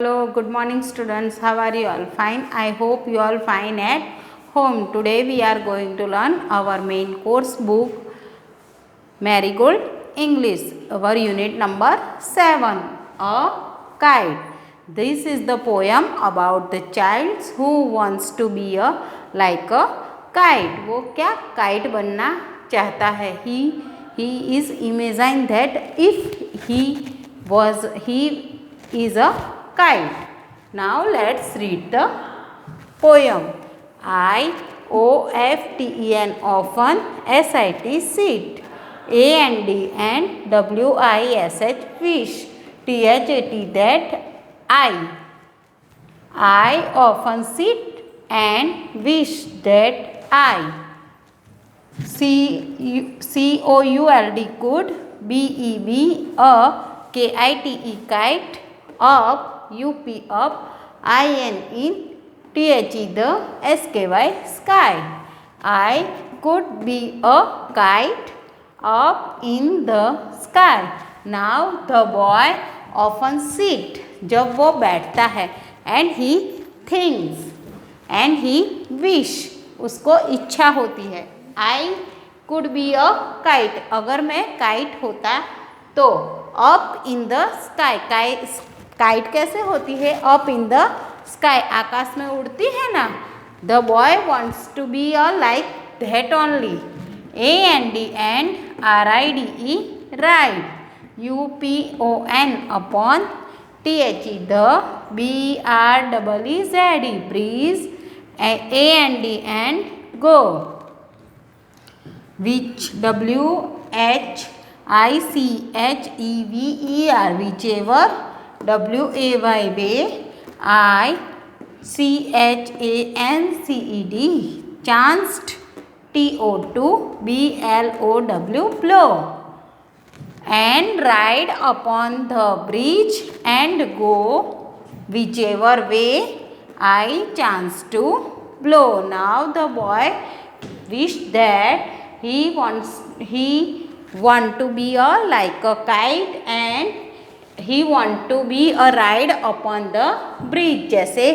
Hello, good morning students. How are you all? Fine. I hope you all fine at home. Today we are going to learn our main course book Marigold English. Our unit number 7, A Kite. This is the poem about the child who wants to be like a kite. वो क्या kite बनना चाहता है. He is imagine that if he is a kite. Now let's read the poem. IOFTEN often SIT sit. AND and WISH wish. THAT that I often sit and wish that I COULD could BEB a KITE kite up UP up IN THE the SKY sky. I could be a kite up in the sky. Now the boy often sit. जब वो बैठता है and he thinks and he wish. उसको इच्छा होती है. I could be a kite. अगर मैं kite होता तो up in the sky. Kite कैसे होती है? Up in the sky. आकाश में उड़ती है ना. The boy wants to be a like that only. AND RIDE ride. UPON upon THE the BREEZE breeze. And go. Which WHICHEVER whichever WAY way ICHANCED chanced TO2 BLOW blow and ride upon the bridge and go whichever way I chance to blow. Now the boy wished that he want to be a like a kite and he want to be a ride upon the bridge. जैसे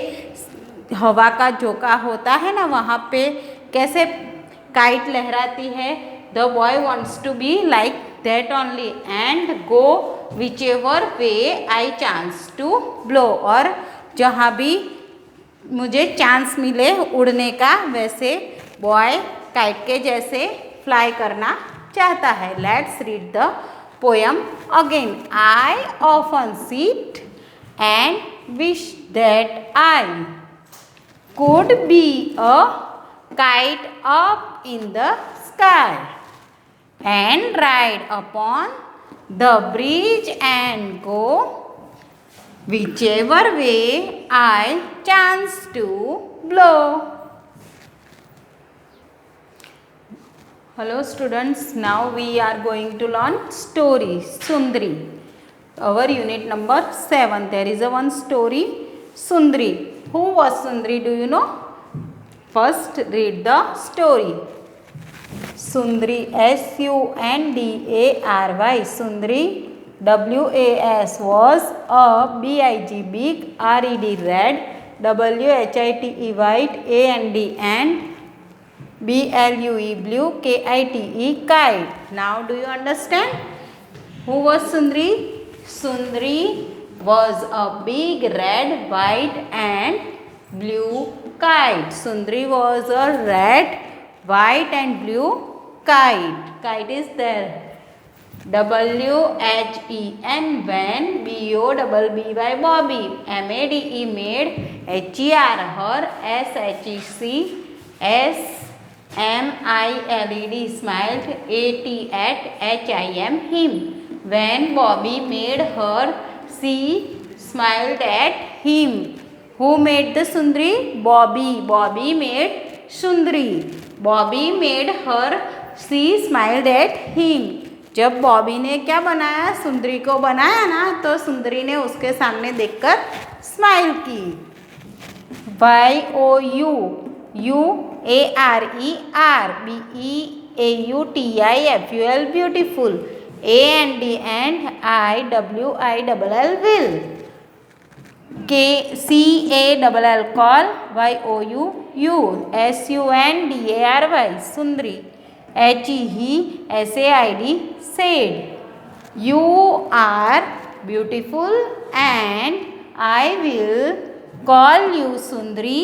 हवा का झोंका होता है ना, वहाँ पे कैसे काइट लहराती है. The boy wants to be like that only and go whichever way I chance to blow. और जहाँ भी मुझे चांस मिले उड़ने का, वैसे बॉय काइट के जैसे फ्लाई करना चाहता है. Let's read the poem again. I often sit and wish that I could be a kite up in the sky and ride upon the bridge and go whichever way I chance to blow. Hello students, now we are going to learn story Sundri. Our unit number 7. There is a one story Sundri. Who was Sundri? Do you know? First read the story. Sundri SUNDARY. Sundri WAS was a BIG big RED red WHITE white and BLUE blue KITE kite. Now do you understand? Who was Sundri? Sundri was a big red, white and blue kite. Sundri was a red, white and blue kite. Kite is there. WHEN when BOBBY Bobby. MADE made. HER her. SHEC SMILED smiled. ATHIM him. When Bobby made her, she smiled at him. Who made the Sundri? Bobby. Bobby made Sundri. Bobby made her, she smiled at him. जब बॉबी ने क्या बनाया? सुंदरी को बनाया ना, तो सुंदरी ने उसके सामने देखकर स्माइल की. YOUARER BEAUTIFUL beautiful. AND IWILL will. CALL call, YOU SUNDARY Sundari, HE SAID said. You are beautiful and I will call you Sundri,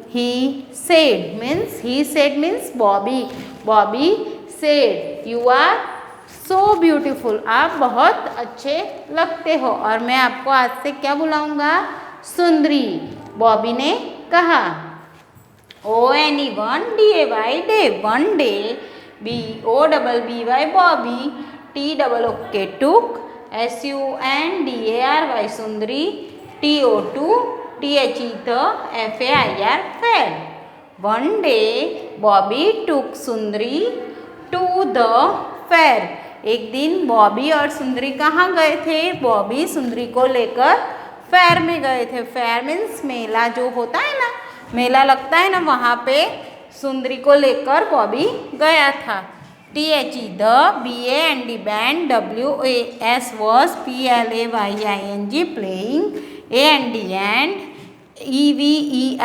he said. Means Bobby said you are so beautiful, आप बहुत अच्छे लगते हो और मैं आपको आज से क्या बुलाऊंगा, सुंदरी, बॉबी ने कहा। ONE1DAY day, one day, BOBBY Bobby, TOOK took, SUNDARY Sundari, TO2 THE the FAIR fair. One day Bobby took Sundri to the fair. एक दिन बॉबी और सुंदरी कहाँ गए थे, बॉबी सुंदरी को लेकर फेयर में गए थे। फेयर मीन्स मेला जो होता है ना, मेला लगता है ना, वहाँ पे सुंदरी को लेकर बॉबी गया था। THE the BAND band, WAS was PLAYING playing, AND EVERYONE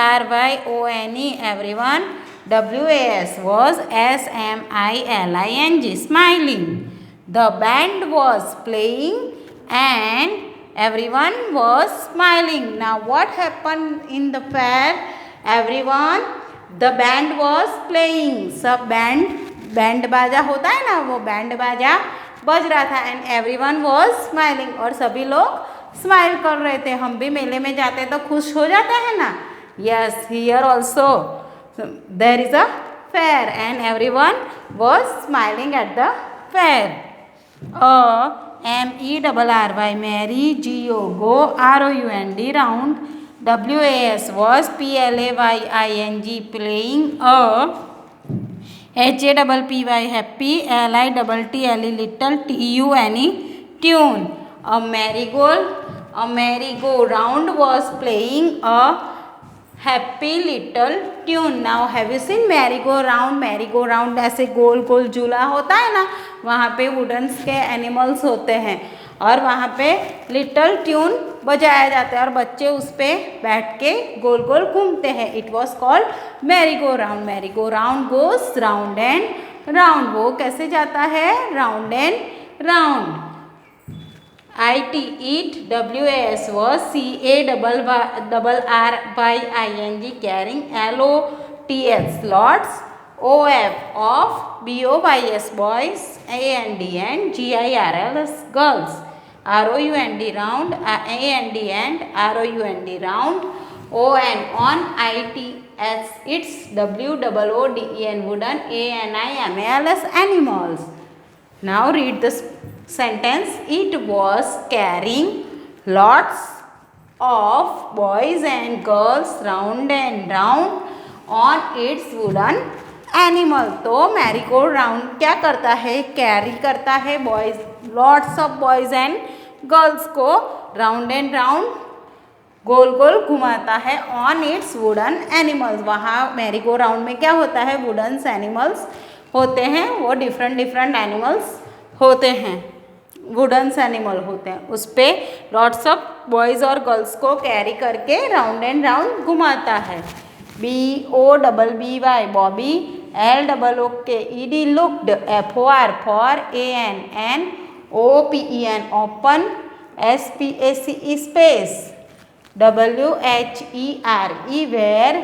everyone, WAS was SMILING smiling. The band was playing and everyone was smiling. Now what happened in the fair? Everyone, the band was playing. सब band बाजा होता है ना, वो band बाजा बज रहा था एंड एवरीवन वाज स्माइलिंग, और सभी लोग स्माइल कर रहे थे। हम भी मेले में जाते तो खुश हो जाते हैं ना। Yes, here also there is a fair and everyone was smiling at the fair. MERRY merry, GO go, ROUND round, WAS was PLAYING playing, HAPPY happy, LITTLE little, TUNE tune. A merry-go-round was playing a happy little tune. Now have you seen merry-go-round? merry-go-round ऐसे गोल गोल झूला होता है ना, वहाँ पे woodens के animals होते हैं और वहाँ पे लिटल ट्यून बजाया जाता है और बच्चे उस पर बैठ के गोल गोल घूमते हैं। It was called merry go round. Merry go round goes round and round, वो कैसे जाता है, round and round. IT eat, WAS was CARRYING carrying, LOTS lots, OF BOYS boys, AND GIRLS girls, ROUND round, AND ROUND, on ITS its, WOODEN wooden, ANIMALS animals. Now read this sentence. It was carrying lots of boys and girls round and round on its wooden animal. तो merry go round क्या करता है, carry करता है boys, lots of boys and girls को round and round गोल गोल घुमाता है on it's wooden animals. वहाँ मैरी गो राउंड में क्या होता है, वुडन्स एनिमल्स होते हैं, वो डिफरेंट एनिमल्स होते हैं, वुडन्स एनिमल होते हैं, उस पर लॉट्स ऑफ बॉयज़ और गर्ल्स को कैरी करके राउंड एंड राउंड घुमाता है। BOBBY Bobby, LOOKED looked, FOR for, OPEN open, SPACE space, WHERE where,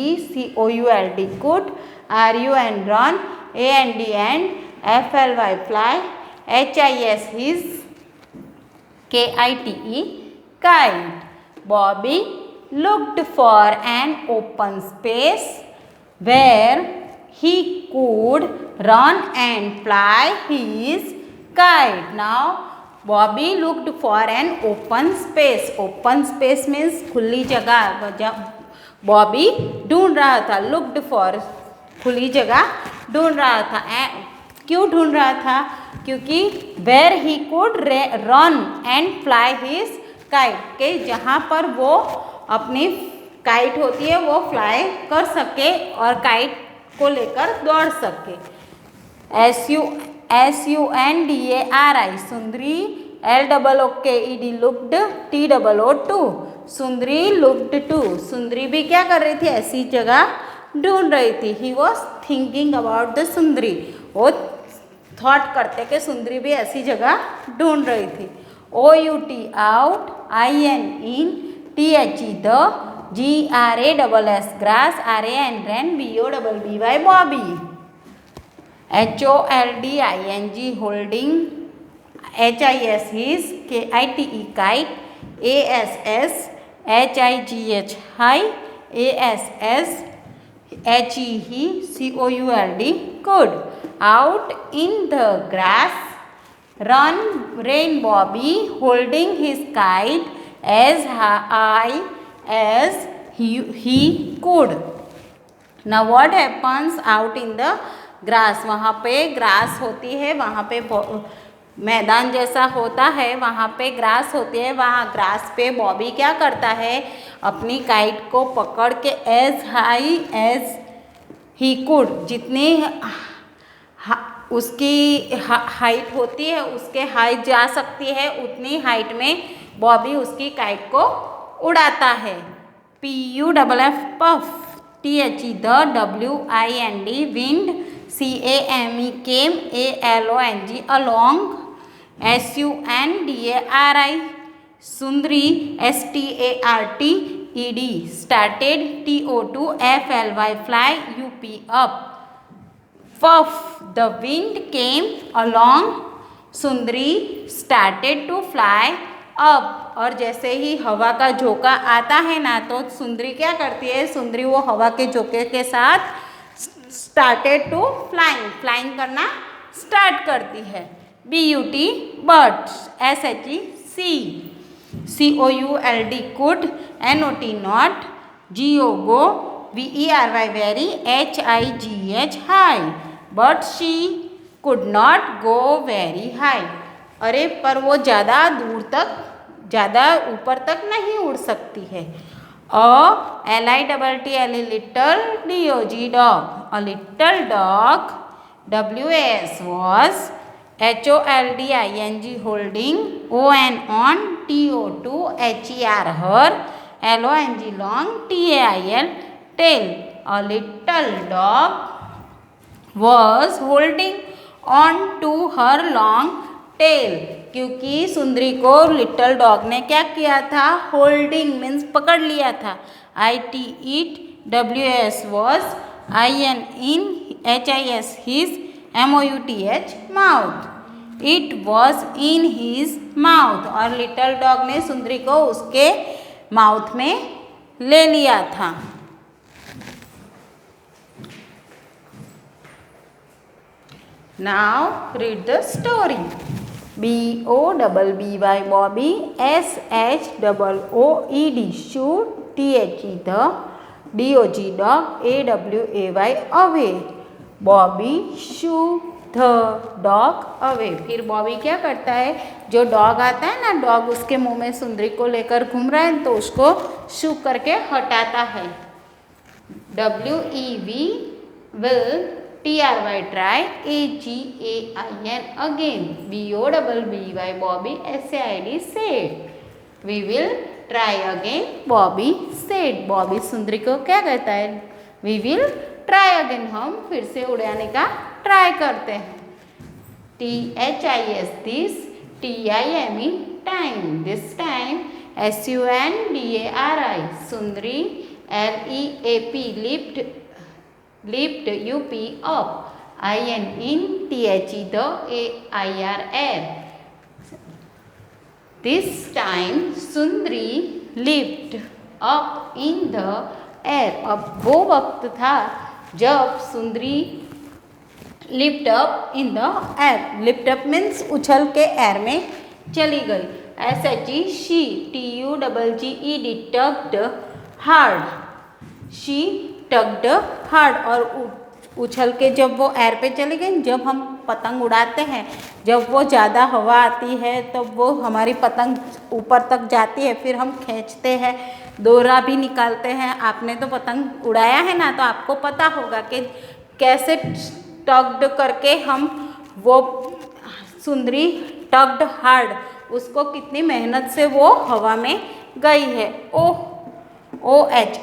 HECOULD could, RUN run, AND FLY fly, HIS his, KITE kite. Bobby looked for an open space where he could run and fly his kite. Now Bobby looked for an open space. Open space means खुली जगह। बॉबी ढूंढ रहा था, looked for खुली जगह ढूंढ रहा था। क्यों ढूंढ रहा था, क्योंकि where he could run and fly his kite, के जहाँ पर वो अपनी काइट होती है वो फ्लाई कर सके और काइट को लेकर दौड़ सके। SUNDARY Sundari, LOOKED looked TOO Sundari looked to सुंदरी भी क्या कर रही थी, ऐसी जगह ढूंढ रही थी. He was thinking about the सुंदरी, वो थॉट करते कि सुंदरी भी ऐसी जगह ढूंढ रही थी. OUT out, IN in, THE the, GRASS grass, RAN ran, BOBBY Bobby. HOLDING holding, HIS his, KITE kite, ASS HIGH high, ASS HE COULD could. Out in the grass, ran Bobby holding his kite as high as he could. Now what happens out in the grass? वहाँ पे grass होती है, वहाँ पे मैदान जैसा होता है, वहाँ पे ग्रास होती है. वहाँ ग्रास पे बॉबी क्या करता है, अपनी काइट को पकड़ के as high as he could, जितनी उसकी हाइट होती है, उसके हाइट जा सकती है, उतनी हाइट में बॉबी उसकी काइट को उड़ाता है. PUFF puff, THE the, WIND wind, CAME came, ALONG along, SUNDARI sundari, STARTED started, TO2 FLY fly, UP up. Puff, the wind came along, Sundari started to fly up. और जैसे ही हवा का झोंका आता है ना, तो सुंदरी क्या करती है, सुंदरी वो हवा के झोंके के साथ started to flying करना स्टार्ट करती है. BUT birds, SHE sea, COULD could, NOT not, GO go, VERY very, HIGH high, but she could not go very high. अरे पर वो ज़्यादा दूर तक, ज़्यादा ऊपर तक नहीं उड़ सकती है. LITTLE little, DOG dog, a little dog, WAS was, HOLDING holding, ON on, TO2 HER her, LONG long, TAIL tail. A little dog was holding on to her long tail. क्योंकि सुंदरी को लिटल डॉग ने क्या किया था, holding means पकड़ लिया था. IT it, WS was, IN in, HIS his, MOUTH mouth. It was in his mouth. और लिटल डॉग ने सुंदरी को उसके माउथ में ले लिया था. Now read the story. BOBBY Bobby, SHOOED shoot, THE the, DOG dog, AWAY away. Bobby shoo the dog away. फिर बॉबी क्या करता है, जो डॉग आता है ना, डॉग उसके मुंह में सुंदरी को लेकर घूम रहा है, तो उसको शू करके हटाता है. WEV will, TRY try, AGAIN again, BOBBY Bobby, SAID said. We will try again, Bobby said. Bobby सुंदरी को क्या कहता है, we will try again, हम फिर से उड़ाने का ट्राई करते हैं. THIS this, TIME time, this time, SUNDARI Sundari, LEAP lift, UP up, IN in, THE the, AIR air. This time Sundari lift up in the air. अब वो वक्त था जब सुंदरी lift up in the air. Lift up means उछल के air में चली गई. SHE she, TUGGED tugged hard, she tugged hard. और उछल के जब वो एयर पे चली गई, जब हम पतंग उड़ाते हैं, जब वो ज़्यादा हवा आती है तब वो हमारी पतंग ऊपर तक जाती है, फिर हम खींचते हैं, दोरा भी निकालते हैं. आपने तो पतंग उड़ाया है ना, तो आपको पता होगा कि कैसे टग्ड करके हम वो सुंदरी टग्ड हार्ड, उसको कितनी मेहनत से वो हवा में गई है। OH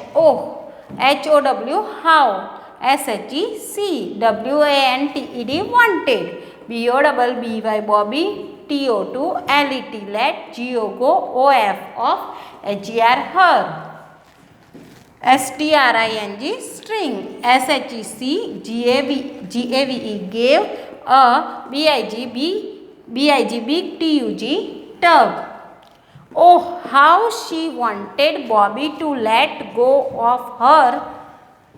how, SHEC WANTED wanted, BOBBY Bobby, TO2 LET let, GO OF of, HER her, STRING string, SHEC GAVE gave, BIG TUG tug. Oh, how she wanted Bobby to let go of her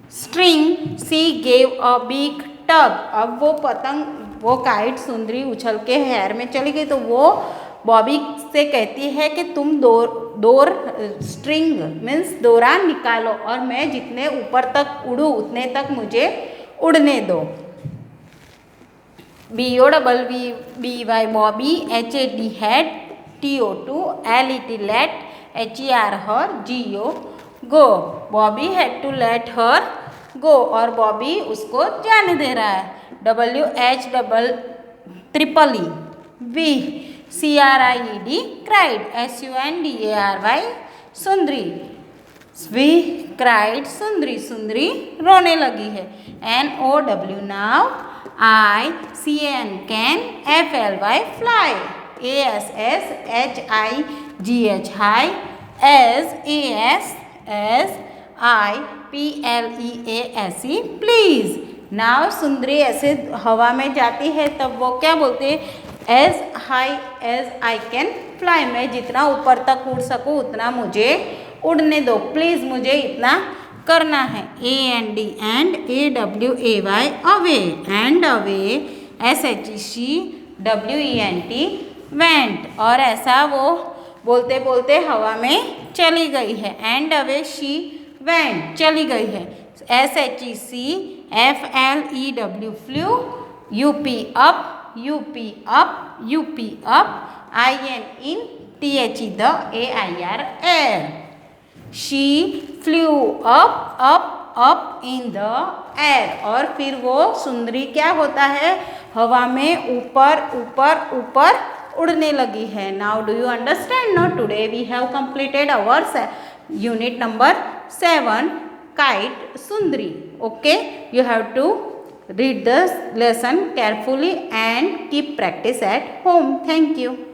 string, she gave a big tug. अब वो kite सुंदरी उछल के hair में चली गई तो वो बॉबी से कहती है कि तुम डोर स्ट्रिंग मीन्स डोरा निकालो और मैं जितने ऊपर तक उड़ूँ उतने तक मुझे उड़ने दो। BOBBY Bobby, HAD head, TO2 LET let, HER her, GO go. Bobby had to let her go और बॉबी उसको जाने दे रहा है। WH triple E V CRIED cried, SUNDARY Sundari, we cried सुंदरी, सुंदरी रोने लगी है। NOW now, I CAN can, FLY fly, ASS HIGH high, AS PLEASE please। नाव सुंदरी ऐसे हवा में जाती है तब वो क्या बोलते हैं, as high as I can fly, मैं जितना ऊपर तक उड़ सकूँ उतना मुझे उड़ने दो, प्लीज़ मुझे इतना करना है। AND and AWAY away, and away SHEC WENT went, और ऐसा वो बोलते बोलते हवा में चली गई है। एंड अवे शी वेंट चली गई है। SHEC FLEW flu, UP up, UP up, UP up, IN in, THE the AIR air, she flew up in the air। और फिर वो सुंदरी क्या होता है, हवा में ऊपर ऊपर ऊपर उड़ने लगी है। Now do you understand? No, today we have completed our unit number 7 kite Sundri. Okay, you have to read the lesson carefully and keep practice at home. Thank you.